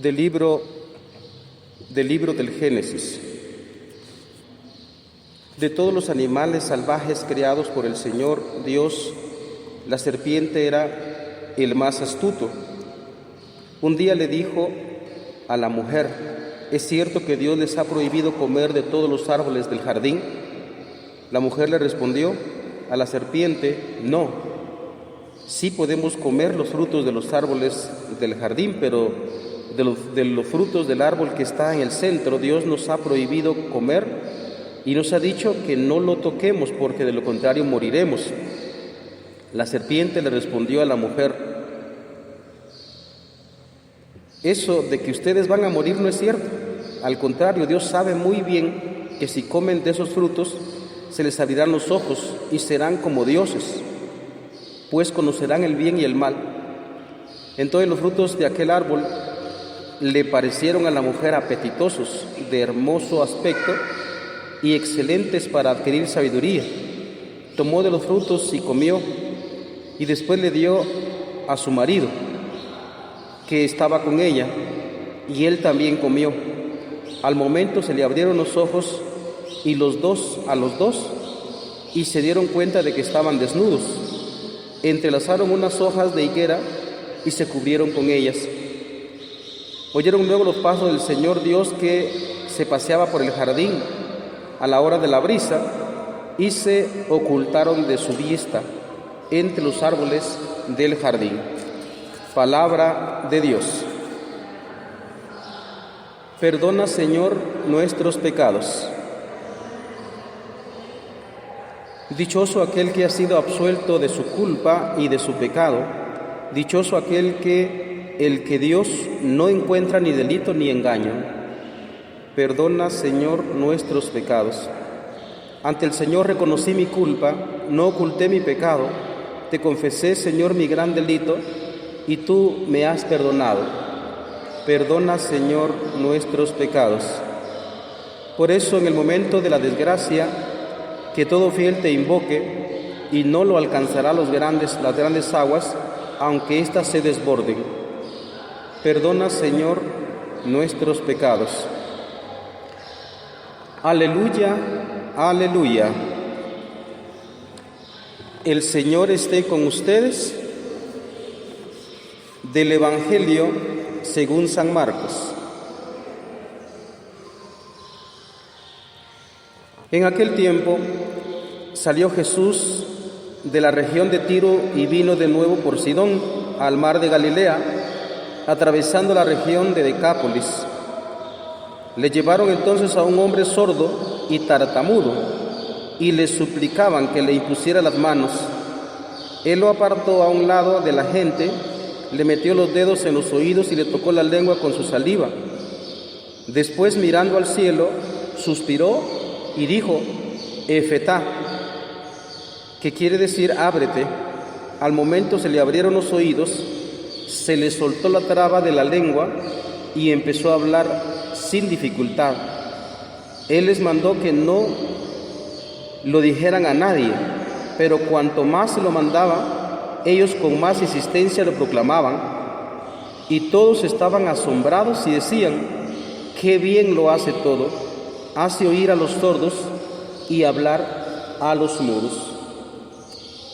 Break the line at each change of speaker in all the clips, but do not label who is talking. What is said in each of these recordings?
Del libro del Génesis. De todos los animales salvajes creados por el Señor Dios, la serpiente era el más astuto. Un día le dijo a la mujer: ¿es cierto que Dios les ha prohibido comer de todos los árboles del jardín? La mujer le respondió a la serpiente: no, sí podemos comer los frutos de los árboles del jardín, pero de los frutos del árbol que está en el centro, Dios nos ha prohibido comer y nos ha dicho que no lo toquemos porque de lo contrario moriremos. La serpiente le respondió a la mujer: eso de que ustedes van a morir no es cierto. Al contrario, Dios sabe muy bien que si comen de esos frutos se les abrirán los ojos y serán como dioses, pues conocerán el bien y el mal. Entonces los frutos de aquel árbol le parecieron a la mujer apetitosos, de hermoso aspecto y excelentes para adquirir sabiduría. Tomó de los frutos y comió, y después le dio a su marido, que estaba con ella, y él también comió. Al momento se le abrieron los ojos y a los dos, y se dieron cuenta de que estaban desnudos. Entrelazaron unas hojas de higuera y se cubrieron con ellas. Oyeron luego los pasos del Señor Dios que se paseaba por el jardín a la hora de la brisa, y se ocultaron de su vista entre los árboles del jardín. Palabra de Dios. Perdona, Señor, nuestros pecados. Dichoso aquel que ha sido absuelto de su culpa y de su pecado. Dichoso el que Dios no encuentra ni delito ni engaño. Perdona, Señor, nuestros pecados. Ante el Señor reconocí mi culpa, no oculté mi pecado. Te confesé, Señor, mi gran delito, y tú me has perdonado. Perdona, Señor, nuestros pecados. Por eso, en el momento de la desgracia, que todo fiel te invoque, y no lo alcanzará las grandes aguas, aunque éstas se desborden. Perdona, Señor, nuestros pecados. Aleluya, aleluya. El Señor esté con ustedes. Del Evangelio según San Marcos. En aquel tiempo salió Jesús de la región de Tiro y vino de nuevo por Sidón al mar de Galilea, atravesando la región de Decápolis. Le llevaron entonces a un hombre sordo y tartamudo y le suplicaban que le impusiera las manos. Él lo apartó a un lado de la gente, le metió los dedos en los oídos y le tocó la lengua con su saliva. Después, mirando al cielo, suspiró y dijo: Efetá, que quiere decir ábrete. Al momento se le abrieron los oídos, se le soltó la traba de la lengua y empezó a hablar sin dificultad. Él les mandó que no lo dijeran a nadie, pero cuanto más se lo mandaba, ellos con más insistencia lo proclamaban, y todos estaban asombrados y decían: qué bien lo hace todo, hace oír a los sordos y hablar a los mudos.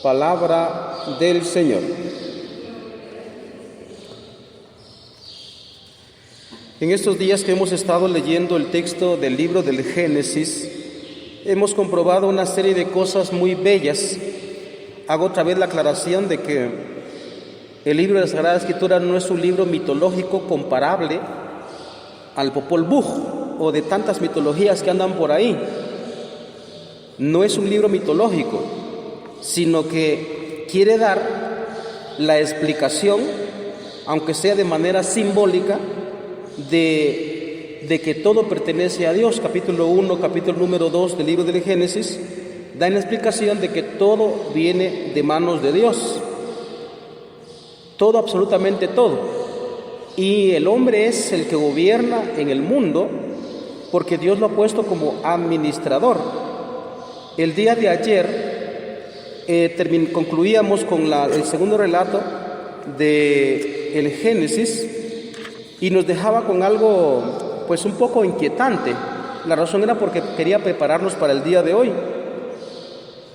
Palabra del Señor. En estos días que hemos estado leyendo el texto del libro del Génesis, hemos comprobado una serie de cosas muy bellas. Hago otra vez la aclaración de que el libro de la Sagrada Escritura no es un libro mitológico comparable al Popol Vuh o de tantas mitologías que andan por ahí. No es un libro mitológico, sino que quiere dar la explicación, aunque sea de manera simbólica, de que todo pertenece a Dios. Capítulo 1, capítulo número 2 del libro del Génesis dan la explicación de que todo viene de manos de Dios. Todo, absolutamente todo. Y el hombre es el que gobierna en el mundo porque Dios lo ha puesto como administrador. El día de ayer concluíamos con el segundo relato del Génesis, y nos dejaba con algo pues un poco inquietante. La razón era porque quería prepararnos para el día de hoy.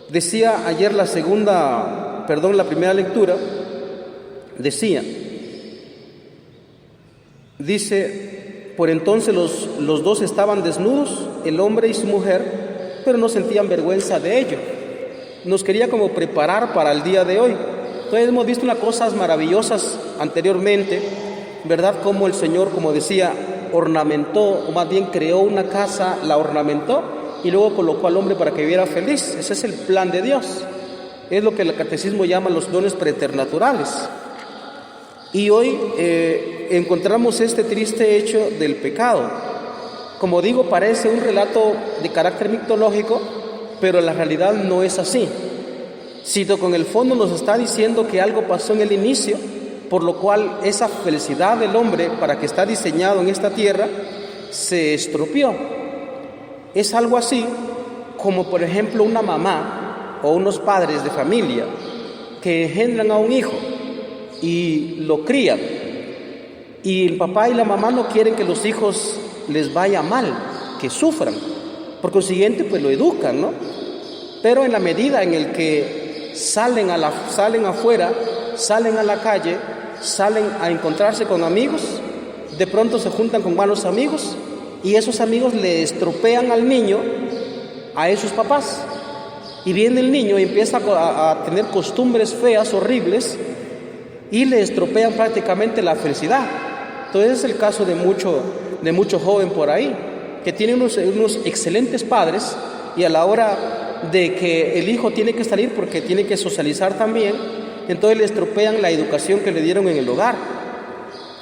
Decía ayer la primera lectura, dice, por entonces los dos estaban desnudos, el hombre y su mujer, pero no sentían vergüenza de ello. Nos quería como preparar para el día de hoy. Entonces hemos visto unas cosas maravillosas anteriormente, ¿verdad? Como el Señor, como decía, ornamentó, o más bien creó una casa, la ornamentó y luego colocó al hombre para que viviera feliz. Ese es el plan de Dios. Es lo que el catecismo llama los dones preternaturales. Y hoy encontramos este triste hecho del pecado. Como digo, parece un relato de carácter mitológico, pero la realidad no es así. Sino con el fondo nos está diciendo que algo pasó en el inicio, por lo cual esa felicidad del hombre para que está diseñado en esta tierra se estropeó. Es algo así como, por ejemplo, una mamá o unos padres de familia que engendran a un hijo y lo crían, y el papá y la mamá no quieren que los hijos les vaya mal, que sufran, por consiguiente pues lo educan, ¿no? Pero en la medida en el que salen afuera, salen a la calle, salen a encontrarse con amigos, de pronto se juntan con malos amigos y esos amigos le estropean al niño a esos papás, y viene el niño y empieza a tener costumbres feas, horribles, y le estropean prácticamente la felicidad. Entonces es el caso de mucho joven por ahí que tiene unos excelentes padres, y a la hora de que el hijo tiene que salir porque tiene que socializar también, entonces le estropean la educación que le dieron en el hogar.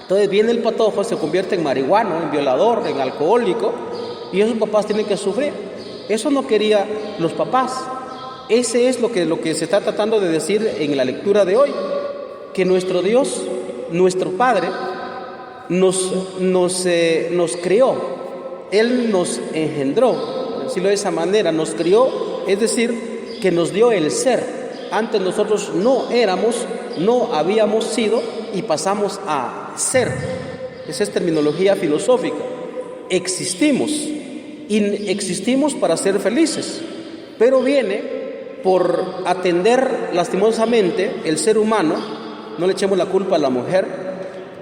Entonces viene el patojo, se convierte en marihuano, en violador, en alcohólico, y esos papás tienen que sufrir. Eso no quería los papás. Ese es lo que se está tratando de decir en la lectura de hoy, que nuestro Dios, nuestro Padre, nos creó, Él nos engendró, por decirlo de esa manera, nos crió, es decir, que nos dio el ser. Antes nosotros no éramos, no habíamos sido y pasamos a ser. Esa es terminología filosófica. Existimos y existimos para ser felices, pero viene por atender lastimosamente el ser humano. No le echemos la culpa a la mujer,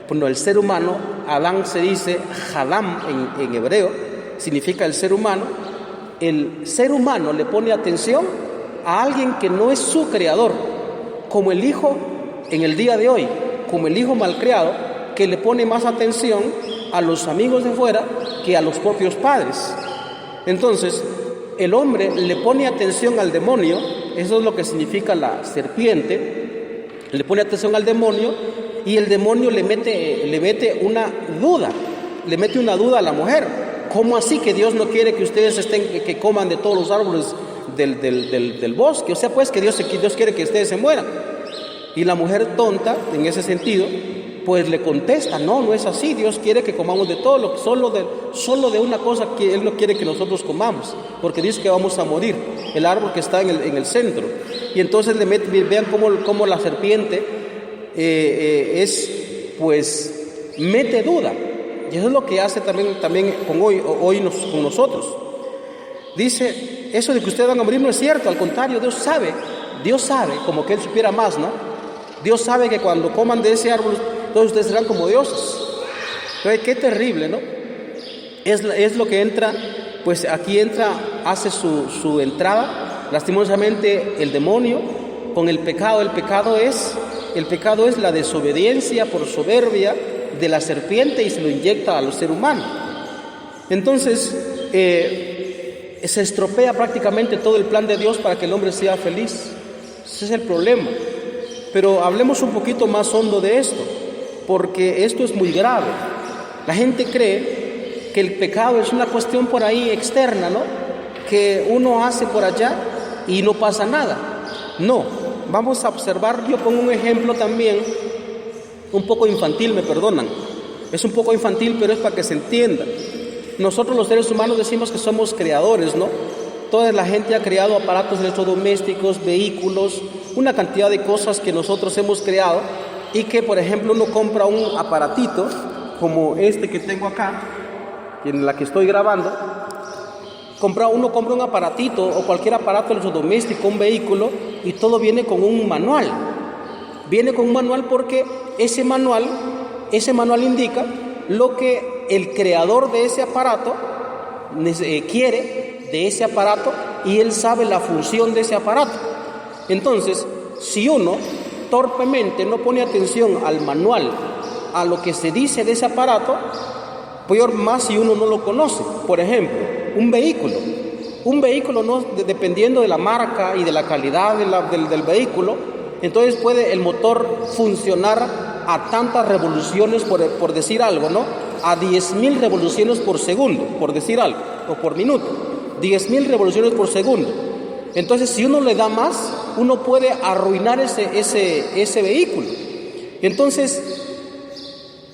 bueno, el ser humano, Adán se dice Hadam en hebreo, significa el ser humano. El ser humano le pone atención a alguien que no es su creador, como el hijo en el día de hoy, como el hijo malcriado, que le pone más atención a los amigos de fuera que a los propios padres. Entonces, el hombre le pone atención al demonio, eso es lo que significa la serpiente, le pone atención al demonio, y el demonio le mete una duda a la mujer. ¿Cómo así que Dios no quiere que ustedes que coman de todos los árboles del bosque? O sea, pues que Dios quiere que ustedes se mueran. Y la mujer tonta, en ese sentido, pues le contesta, no es así. Dios quiere que comamos de todo, solo de una cosa que Él no quiere que nosotros comamos, porque dice que vamos a morir, el árbol que está en el centro. Y entonces vean cómo la serpiente mete duda. Y eso es lo que hace también hoy con nosotros. Dice, eso de que ustedes van a morir no es cierto, al contrario, Dios sabe, como que Él supiera más, ¿no? Dios sabe que cuando coman de ese árbol, todos ustedes serán como dioses. Entonces, qué terrible, ¿no? Es lo que entra, pues aquí hace su entrada, lastimosamente, el demonio con el pecado. El pecado es la desobediencia por soberbia de la serpiente, y se lo inyecta al ser humano. Entonces, se estropea prácticamente todo el plan de Dios para que el hombre sea feliz. Ese es el problema. Pero hablemos un poquito más hondo de esto, porque esto es muy grave. La gente cree que el pecado es una cuestión por ahí externa, ¿no? Que uno hace por allá y no pasa nada. No, vamos a observar. Yo pongo un ejemplo también, un poco infantil, me perdonan. Es un poco infantil, pero es para que se entienda. Nosotros los seres humanos decimos que somos creadores, ¿no? Toda la gente ha creado aparatos electrodomésticos, vehículos, una cantidad de cosas que nosotros hemos creado, y que, por ejemplo, uno compra un aparatito como este que tengo acá, en la que estoy grabando, uno compra un aparatito o cualquier aparato electrodoméstico, un vehículo, y todo viene con un manual. Viene con un manual porque ese manual indica lo que el creador de ese aparato quiere de ese aparato, y él sabe la función de ese aparato. Entonces, si uno torpemente no pone atención al manual, a lo que se dice de ese aparato, peor más si uno no lo conoce. Por ejemplo, un vehículo no, dependiendo de la marca y de la calidad del vehículo, entonces puede el motor funcionar a tantas revoluciones por decir algo, ¿no? A 10.000 revoluciones por segundo, por decir algo, o por minuto, 10.000 revoluciones por segundo. Entonces, si uno le da más, uno puede arruinar ese vehículo. Entonces,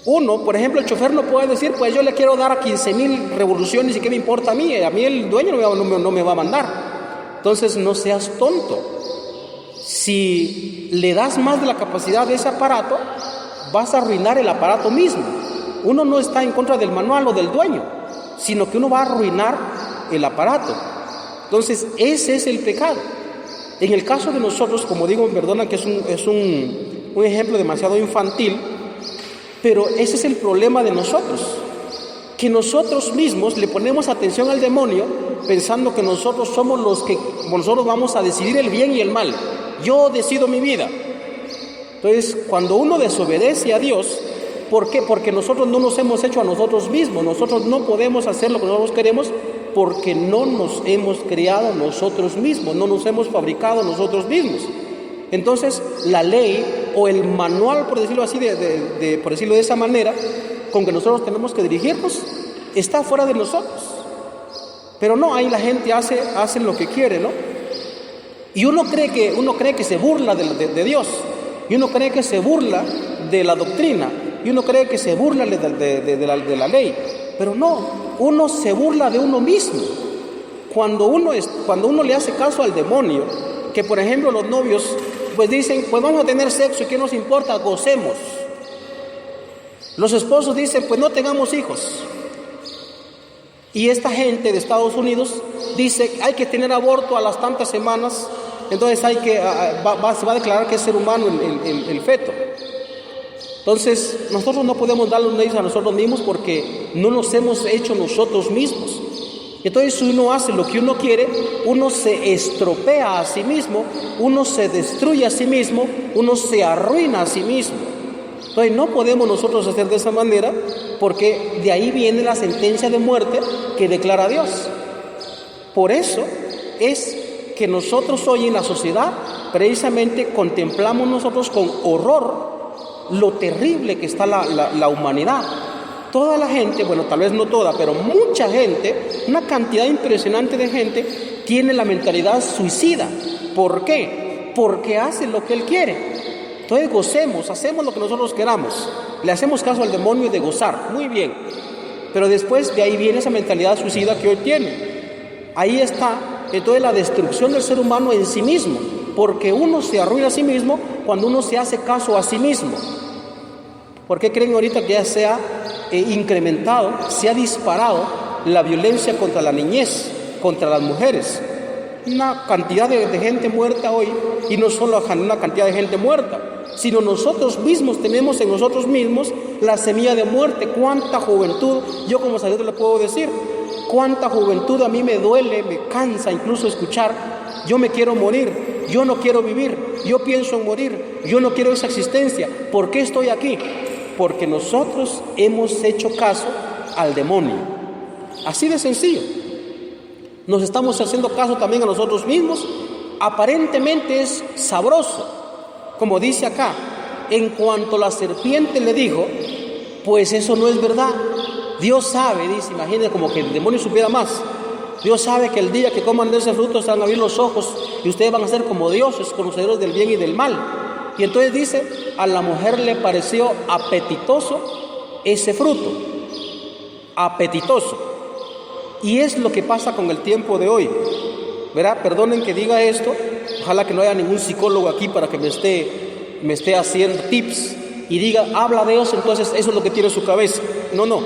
uno, por ejemplo, el chofer no puede decir, pues yo le quiero dar a 15.000 revoluciones y qué me importa a mí el dueño no me va a mandar. Entonces, no seas tonto. Si le das más de la capacidad de ese aparato, vas a arruinar el aparato mismo. Uno no está en contra del manual o del dueño, sino que uno va a arruinar el aparato. Entonces, ese es el pecado. En el caso de nosotros, como digo, perdona que es un ejemplo demasiado infantil, pero ese es el problema de nosotros, que nosotros mismos le ponemos atención al demonio pensando que nosotros somos nosotros vamos a decidir el bien y el mal. Yo decido mi vida. Entonces, cuando uno desobedece a Dios, ¿por qué? Porque nosotros no nos hemos hecho a nosotros mismos. Nosotros no podemos hacer lo que nosotros queremos porque no nos hemos creado nosotros mismos, no nos hemos fabricado nosotros mismos. Entonces, la ley o el manual, por decirlo así, por decirlo de esa manera, con que nosotros tenemos que dirigirnos, está fuera de nosotros. Pero no, ahí la gente hace lo que quiere, ¿no? Y uno cree que se burla de Dios, y uno cree que se burla de la doctrina, y uno cree que se burla de la ley. Pero no, uno se burla de uno mismo. Cuando uno le hace caso al demonio, que por ejemplo los novios pues dicen, pues vamos a tener sexo y qué nos importa, gocemos. Los esposos dicen, pues no tengamos hijos. Y esta gente de Estados Unidos dice, hay que tener aborto a las tantas semanas, entonces se va a declarar que es ser humano el feto. Entonces, nosotros no podemos dar los leyes a nosotros mismos porque no nos hemos hecho nosotros mismos. Entonces, si uno hace lo que uno quiere, uno se estropea a sí mismo, uno se destruye a sí mismo, uno se arruina a sí mismo. Entonces, no podemos nosotros hacer de esa manera porque de ahí viene la sentencia de muerte que declara Dios. Por eso es que nosotros hoy en la sociedad precisamente contemplamos nosotros con horror lo terrible que está la humanidad. Toda la gente, bueno, tal vez no toda, pero mucha gente, una cantidad impresionante de gente tiene la mentalidad suicida. ¿Por qué? Porque hace lo que él quiere. Entonces gocemos, hacemos lo que nosotros queramos, le hacemos caso al demonio de gozar, muy bien, pero después de ahí viene esa mentalidad suicida que hoy tiene. Ahí está entonces la destrucción del ser humano en sí mismo, porque uno se arruina a sí mismo cuando uno se hace caso a sí mismo. ¿Por qué creen ahorita que ya se ha incrementado, se ha disparado la violencia contra la niñez, contra las mujeres? Una cantidad de gente muerta hoy, y no solo una cantidad de gente muerta, sino nosotros mismos tenemos en nosotros mismos la semilla de muerte. ¿Cuánta juventud? Yo como sacerdote le puedo decir, cuánta juventud a mí me duele, me cansa incluso escuchar, yo me quiero morir, yo no quiero vivir, yo pienso en morir, yo no quiero esa existencia. ¿Por qué estoy aquí? Porque nosotros hemos hecho caso al demonio. Así de sencillo. Nos estamos haciendo caso también a nosotros mismos. Aparentemente es sabroso, como dice acá, en cuanto la serpiente le dijo, pues eso no es verdad. Dios sabe, dice, imagínense como que el demonio supiera más. Dios sabe que el día que coman de ese fruto se van a abrir los ojos y ustedes van a ser como dioses, conocedores del bien y del mal. Y entonces dice, a la mujer le pareció apetitoso ese fruto, apetitoso. Y es lo que pasa con el tiempo de hoy, ¿verdad? Perdonen que diga esto, ojalá que no haya ningún psicólogo aquí para que me esté haciendo tips, y diga, habla de Dios, entonces eso es lo que tiene en su cabeza. No, no.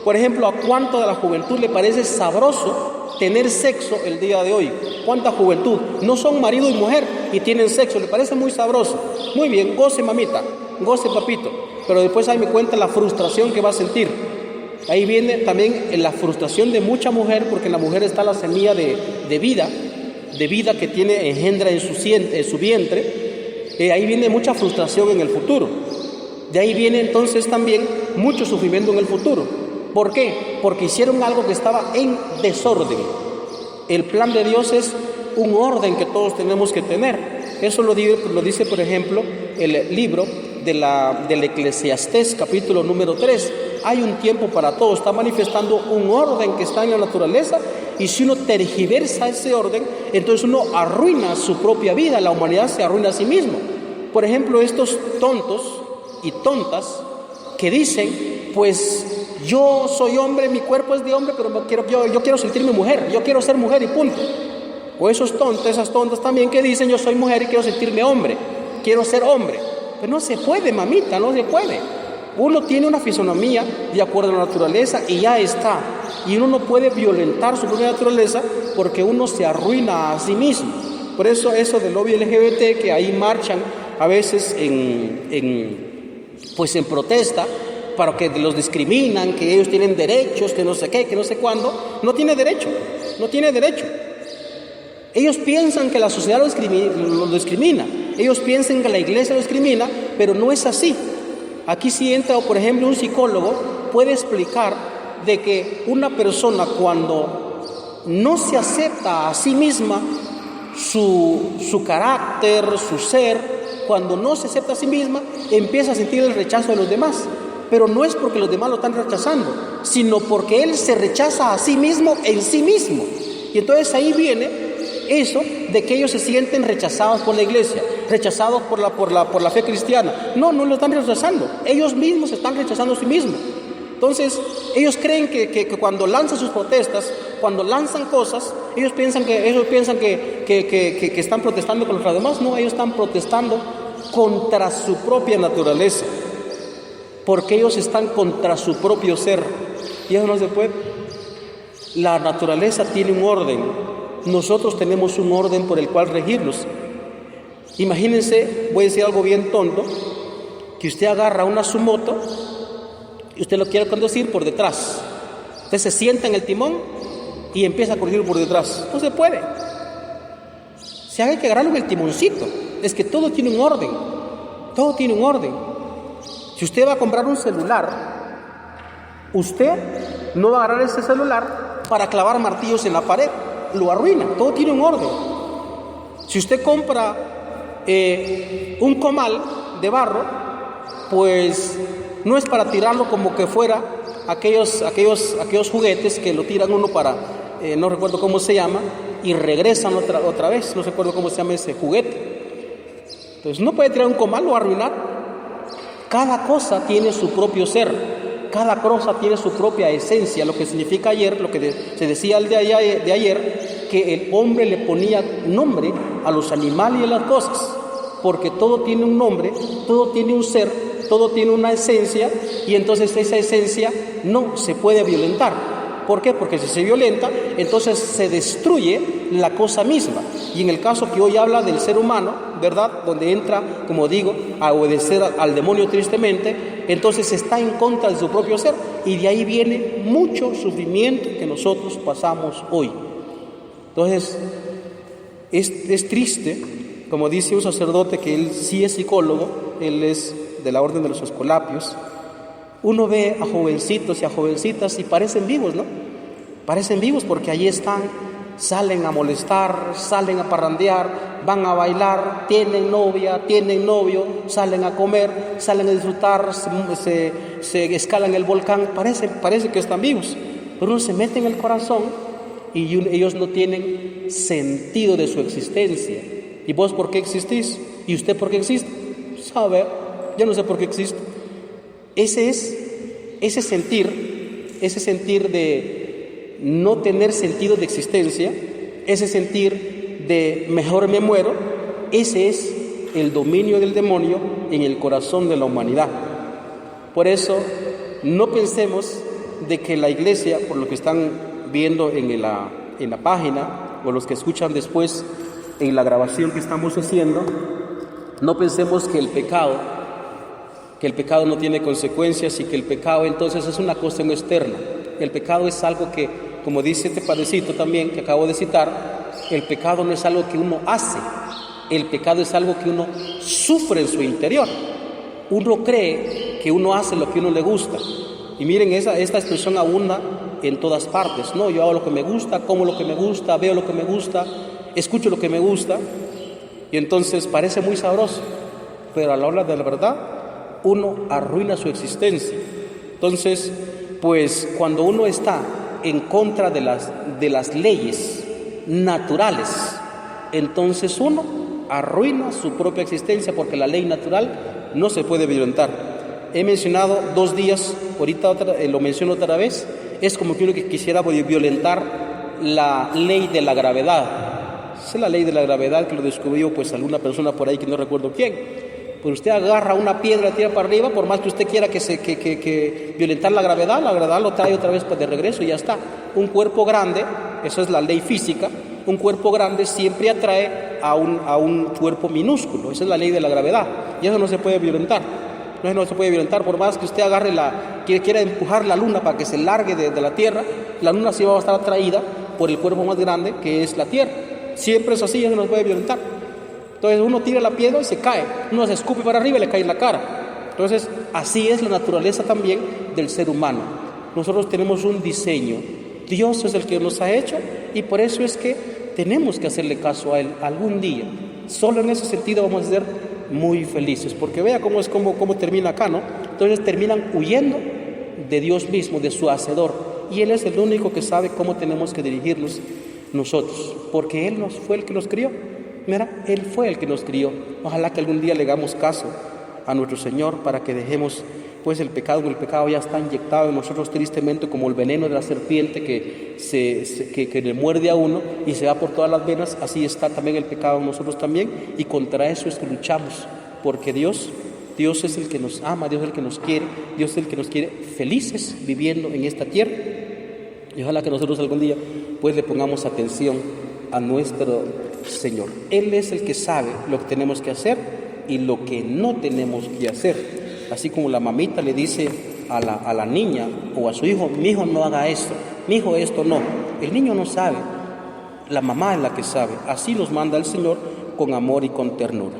Por ejemplo, ¿a cuánto de la juventud le parece sabroso tener sexo el día de hoy? ¿Cuánta juventud? No son marido y mujer y tienen sexo, le parece muy sabroso. Muy bien, goce mamita, goce papito, pero después ahí me cuenta la frustración que va a sentir. Ahí viene también la frustración de mucha mujer, porque en la mujer está la semilla de vida que tiene, engendra en su vientre. Ahí viene mucha frustración en el futuro. De ahí viene entonces también mucho sufrimiento en el futuro. ¿Por qué? Porque hicieron algo que estaba en desorden. El plan de Dios es un orden que todos tenemos que tener. Eso lo dice, por ejemplo, el libro del Eclesiastés, capítulo número 3. Hay un tiempo para todo, está manifestando un orden que está en la naturaleza, y si uno tergiversa ese orden, entonces uno arruina su propia vida, la humanidad se arruina a sí mismo. Por ejemplo, estos tontos y tontas que dicen, pues yo soy hombre, mi cuerpo es de hombre, pero yo quiero sentirme mujer, yo quiero ser mujer y punto. O esas tontas también que dicen, yo soy mujer y quiero sentirme hombre, quiero ser hombre. Pero no se puede, mamita, no se puede. Uno tiene una fisonomía de acuerdo a la naturaleza y ya está. Y uno no puede violentar su propia naturaleza porque uno se arruina a sí mismo. Por eso del lobby LGBT, que ahí marchan a veces en protesta, para que los discriminan, que ellos tienen derechos, que no sé qué, que no sé cuándo, no tiene derecho. Ellos piensan que la sociedad lo discrimina, ellos piensan que la iglesia lo discrimina, pero no es así. Aquí sí entra, por ejemplo, un psicólogo puede explicar de que una persona cuando no se acepta a sí misma, su carácter, su ser, cuando no se acepta a sí misma, empieza a sentir el rechazo de los demás. Pero no es porque los demás lo están rechazando, sino porque él se rechaza a sí mismo en sí mismo. Y entonces ahí viene eso de que ellos se sienten rechazados por la iglesia, rechazados por la fe cristiana. No lo están rechazando, ellos mismos se están rechazando a sí mismos. Entonces ellos creen que cuando lanzan sus protestas, cuando lanzan cosas, ellos piensan que están protestando contra los demás. No, ellos están protestando contra su propia naturaleza, porque ellos están contra su propio ser, y eso no se puede. La naturaleza tiene un orden, nosotros tenemos un orden por el cual regirnos. Imagínense, voy a decir algo bien tonto, que usted agarra una su moto y usted lo quiere conducir por detrás. Usted se sienta en el timón y empieza a conducir por detrás. No se puede. Si hay que agarrarlo en el timoncito, es que todo tiene un orden, todo tiene un orden. Si usted va a comprar un celular, usted no va a agarrar ese celular para clavar martillos en la pared, lo arruina, todo tiene un orden. Si usted compra un comal de barro, pues no es para tirarlo como que fuera aquellos juguetes que lo tiran uno para, no recuerdo cómo se llama, y regresan otra vez, no recuerdo cómo se llama ese juguete. Entonces no puede tirar un comal o arruinar. Cada cosa tiene su propio ser, cada cosa tiene su propia esencia, lo que significa ayer, lo que se decía el de ayer, que el hombre le ponía nombre a los animales y a las cosas, porque todo tiene un nombre, todo tiene un ser, todo tiene una esencia, y entonces esa esencia no se puede violentar. ¿Por qué? Porque si se violenta, entonces se destruye la cosa misma. Y en el caso que hoy habla del ser humano, ¿verdad?, donde entra, como digo, a obedecer al demonio tristemente, entonces está en contra de su propio ser, y de ahí viene mucho sufrimiento que nosotros pasamos hoy. Entonces, es triste, como dice un sacerdote que él sí es psicólogo, él es de la orden de los Escolapios. Uno ve a jovencitos y a jovencitas y parecen vivos, ¿no? Parecen vivos porque allí están, salen a molestar, salen a parrandear, van a bailar, tienen novia, tienen novio, salen a comer, salen a disfrutar, se escalan el volcán, parece que están vivos, pero uno se mete en el corazón y ellos no tienen sentido de su existencia. ¿Y vos por qué existís? ¿Y usted por qué existe? Sabe, yo no sé por qué existo. Ese sentir de no tener sentido de existencia, ese sentir de mejor me muero, ese es el dominio del demonio en el corazón de la humanidad. Por eso, no pensemos de que la iglesia, por lo que están viendo en la página, o los que escuchan después en la grabación que estamos haciendo, no pensemos que el pecado no tiene consecuencias y que el pecado entonces es una cuestión externa. El pecado es algo que, como dice este padrecito también, que acabo de citar, el pecado no es algo que uno hace, el pecado es algo que uno sufre en su interior. Uno cree que uno hace lo que uno le gusta. Y miren, esta expresión abunda en todas partes, ¿no? Yo hago lo que me gusta, como lo que me gusta, veo lo que me gusta, escucho lo que me gusta, y entonces parece muy sabroso, pero a la hora de la verdad, uno arruina su existencia. Entonces, pues cuando uno está en contra de las leyes naturales, entonces uno arruina su propia existencia, porque la ley natural no se puede violentar. He mencionado 2 días, ahorita lo menciono otra vez, es como que uno que quisiera violentar la ley de la gravedad. Es la ley de la gravedad que lo descubrió pues alguna persona por ahí que no recuerdo quién. Pues usted agarra una piedra, tira para arriba, por más que usted quiera que violentar la gravedad lo trae otra vez de regreso y ya está. Un cuerpo grande, eso es la ley física, un cuerpo grande siempre atrae a un cuerpo minúsculo, esa es la ley de la gravedad, y eso no se puede violentar. No se puede violentar, por más que usted agarre quiera empujar la luna para que se largue de la Tierra, la luna sí va a estar atraída por el cuerpo más grande que es la Tierra. Siempre es así, eso no se puede violentar. Entonces uno tira la piedra y se cae, uno se escupe para arriba y le cae en la cara. Entonces así es la naturaleza también del ser humano. Nosotros tenemos un diseño, Dios es el que nos ha hecho, y por eso es que tenemos que hacerle caso a Él algún día. Solo en ese sentido vamos a ser muy felices, porque vea cómo termina acá, ¿no? Entonces terminan huyendo de Dios mismo, de su Hacedor, y Él es el único que sabe cómo tenemos que dirigirnos nosotros, porque Él fue el que nos crió. Mira, Él fue el que nos crió. Ojalá que algún día le hagamos caso a nuestro Señor para que dejemos pues el pecado ya está inyectado en nosotros tristemente como el veneno de la serpiente que le muerde a uno y se va por todas las venas. Así está también el pecado en nosotros también, y contra eso es que luchamos, porque Dios es el que nos ama, Dios es el que nos quiere, Dios es el que nos quiere felices viviendo en esta tierra. Y ojalá que nosotros algún día pues le pongamos atención a nuestro Señor. Él es el que sabe lo que tenemos que hacer y lo que no tenemos que hacer. Así como la mamita le dice a la niña o a su hijo: mi hijo no haga esto, mi hijo esto no. El niño no sabe, la mamá es la que sabe. Así nos manda el Señor con amor y con ternura.